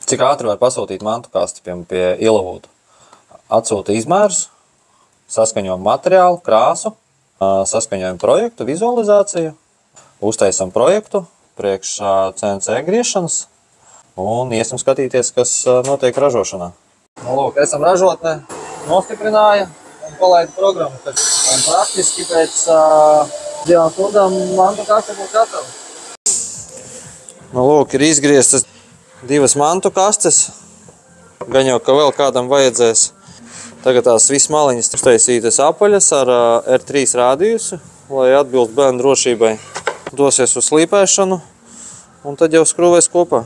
Cik ātri var pasūtīt mantu kasti pie Ilavūda? Atsūta izmērus, saskaņojam materiālu, krāsu, saskaņojam projektu, vizualizāciju, uztaisam projektu priekš CNC griešanas un iesim skatīties, kas notiek ražošanā. Lūk, esam ražotnē, nostiprināja un palaida programmu, un praktiski pēc 2 stundām mantu kaste būs gatava. Lūk, ir izgrieztas 2 mantu kastes, gan jau, ka vēl kādam vajadzēs. Tagad tās viss maliņas uztaisītas apaļas ar R3 rādījusu, lai atbilst bērnu drošībai. Dosies uz slīpēšanu un tad jau skrūvēs kopā.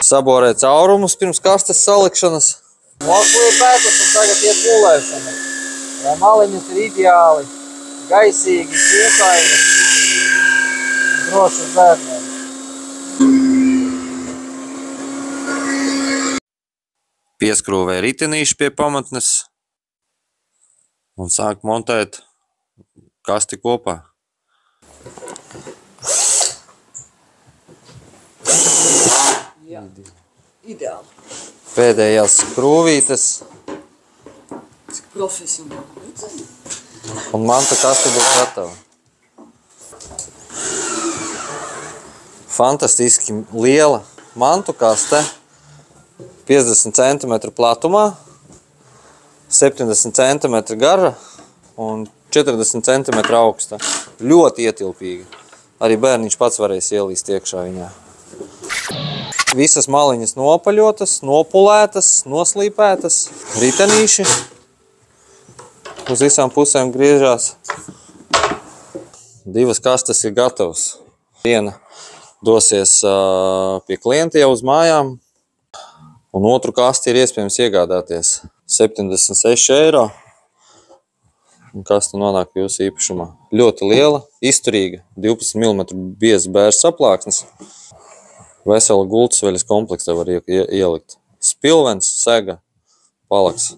Saborē caurumus pirms kastes salikšanas. Noslīpētas un tagad iet pūlēšana. Maliņas ir ideāli, gaisīgi, siltaini, droši uz bērniem. Pieskrūvē ritenīši pie pamatnes un sāk montēt kasti kopā. Jā, ideāli. Pēdējās skrūvītes. Cik profesionāli. Un manta kaste būs gatava. Fantastiski liela mantu kaste. 50 cm platumā, 70 cm gara un 40 cm augsta. Ļoti ietilpīga. Arī bērniņš pats varēs ielīst iekšā viņā. Visas maliņas nopaļotas, nopulētas, noslīpētas, ritenīši. Uz visām pusēm griežās. 2 kastes ir gatavas. Viena dosies pie klienta jau uz mājām. Un otru kasti ir iespējams iegādāties 76 eiro. Un kasta nonāk jūsu īpašumā. Ļoti liela, izturīga, 12 mm bieza bērs saplāksnes. Vesela gultas veļas komplekta var ielikt. Spilvens, sega, palaks.